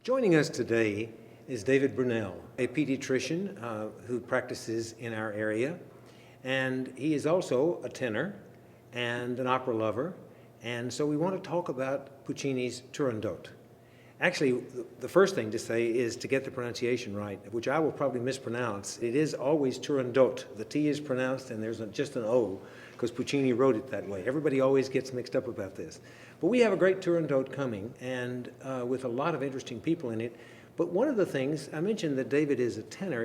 Joining us today is David Brunelle, a pediatrician who practices in our area, and he is also a tenor and an opera lover, and so we want to talk about Puccini's Turandot. Actually, the first thing to say is to get the pronunciation right, which I will probably mispronounce. It is always Turandot. The T is pronounced and there's just an O, because Puccini wrote it that way. Everybody always gets mixed up about this. But we have a great Turandot coming, and with a lot of interesting people in it. But one of the things, I mentioned that David is a tenor,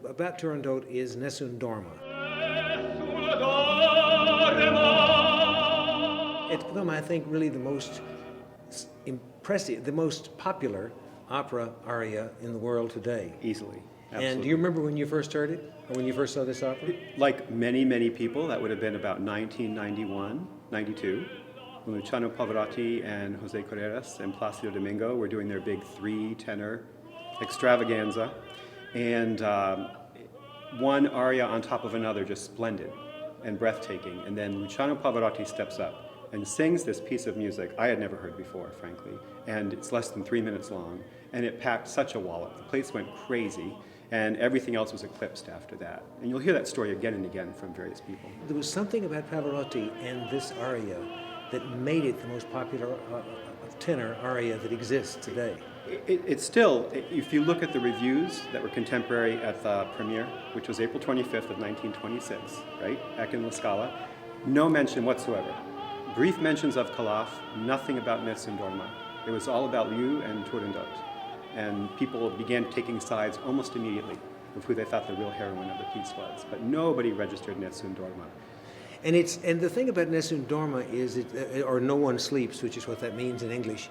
about Turandot is Nessun Dorma. It's become, I think, really the most impressive, the most popular opera aria in the world today. Easily. Absolutely. And do you remember when you first heard it, or when you first saw this opera? Like many, many people, that would have been about 1991, 92, when Luciano Pavarotti and Jose Carreras and Placido Domingo were doing their big 3-tenor extravaganza. And one aria on top of another, just splendid and breathtaking. And then Luciano Pavarotti steps up and sings this piece of music I had never heard before, frankly. And it's less than 3 minutes long. And it packed such a wallop. The place went crazy. And everything else was eclipsed after that. And you'll hear that story again and again from various people. There was something about Pavarotti and this aria that made it the most popular tenor aria that exists today. It's still, if you look at the reviews that were contemporary at the premiere, which was April 25th of 1926, right, back in La Scala, no mention whatsoever. Brief mentions of Kalaf, nothing about Nessun Dorma. It was all about Liu and Turandot. And people began taking sides almost immediately of who they thought the real heroine of the piece was. But nobody registered Nessun Dorma. And the thing about Nessun Dorma is, or no one sleeps, which is what that means in English,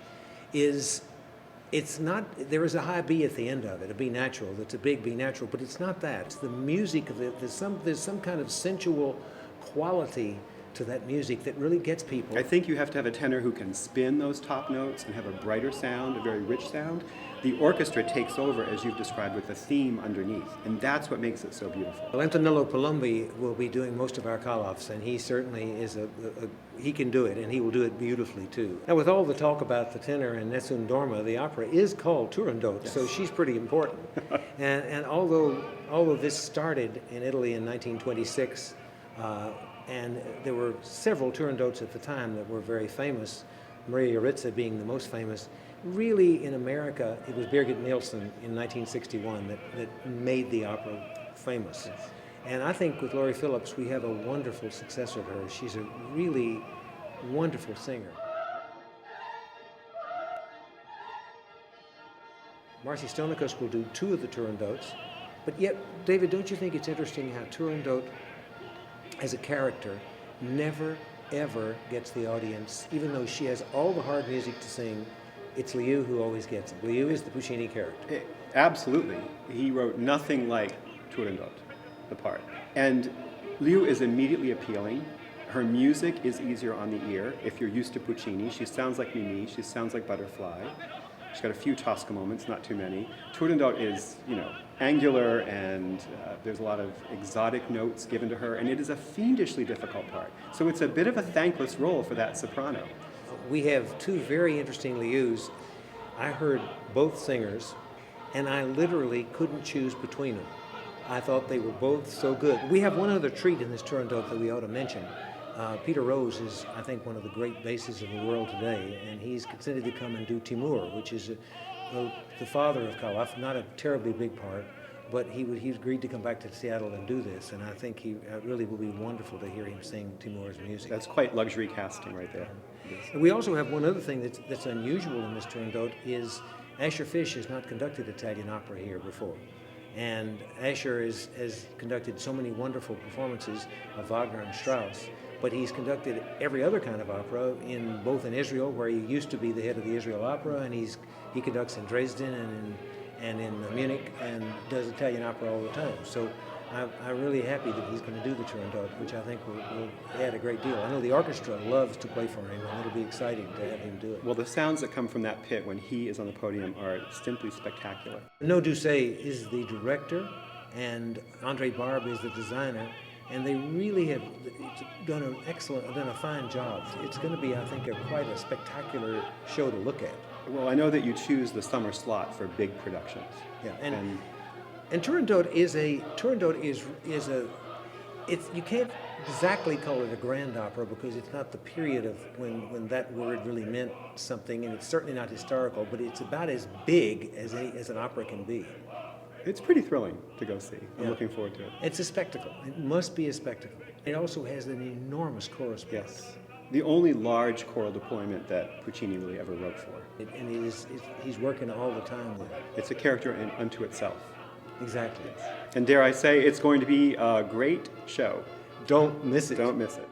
is it's not, there is a high B at the end of it, a B natural, that's a big B natural, but it's not that. It's the music of it. There's some kind of sensual quality to that music that really gets people. I think you have to have a tenor who can spin those top notes and have a brighter sound, a very rich sound. The orchestra takes over, as you've described, with the theme underneath, and that's what makes it so beautiful. Well, Antonello Palumbi will be doing most of our Kalafs, and he certainly is he can do it, and he will do it beautifully too. Now, with all the talk about the tenor and Nessun Dorma, the opera is called Turandot, yes. So she's pretty important. and although this started in Italy in 1926, and there were several Turandots at the time that were very famous, Maria Yaritza being the most famous. Really, in America, it was Birgit Nilsson in 1961 that made the opera famous. Yes. And I think with Laurie Phillips, we have a wonderful successor to her. She's a really wonderful singer. Marcy Stonekus will do 2 of the Turandots. But yet, David, don't you think it's interesting how Turandot, as a character, never, ever gets the audience, even though she has all the hard music to sing. It's Liu who always gets it. Liu is the Puccini character. Absolutely. He wrote nothing like Turandot, the part. And Liu is immediately appealing. Her music is easier on the ear. If you're used to Puccini, she sounds like Mimi, she sounds like Butterfly. She's got a few Tosca moments, not too many. Turandot is, angular, and there's a lot of exotic notes given to her, and it is a fiendishly difficult part. So it's a bit of a thankless role for that soprano. We have 2 very interesting Lius. I heard both singers, and I literally couldn't choose between them. I thought they were both so good. We have one other treat in this Turandot that we ought to mention. Peter Rose is, I think, one of the great basses of the world today, and he's considered to come and do Timur, which is the father of Kalaf, not a terribly big part, but he agreed to come back to Seattle and do this, and I think he really will be wonderful to hear him sing Timur's music. That's quite luxury casting right there. And we also have one other thing that's unusual in this Turandot is Asher Fish has not conducted Italian opera here before. And Asher has conducted so many wonderful performances of Wagner and Strauss, but he's conducted every other kind of opera, both in Israel, where he used to be the head of the Israel Opera, and he conducts in Dresden and in Munich, and does Italian opera all the time. So I'm really happy that he's going to do the Turandot, which I think will add a great deal. I know the orchestra loves to play for him, and it'll be exciting to have him do it. Well, the sounds that come from that pit when he is on the podium are simply spectacular. No Doucet is the director, and Andre Barbe is the designer, and they really have done a fine job. It's going to be, I think, quite a spectacular show to look at. Well, I know that you choose the summer slot for big productions. Yeah, and Turandot is a it's you can't exactly call it a grand opera because it's not the period of when that word really meant something, and it's certainly not historical, but it's about as big as an opera can be. It's pretty thrilling to go see. I'm Yeah. looking forward to it. It's a spectacle. It must be a spectacle. It also has an enormous chorus part. Yes. The only large choral deployment that Puccini really ever wrote for. And he's working all the time with it. It's a character unto itself. Exactly. And dare I say, it's going to be a great show. Don't miss it. Don't miss it.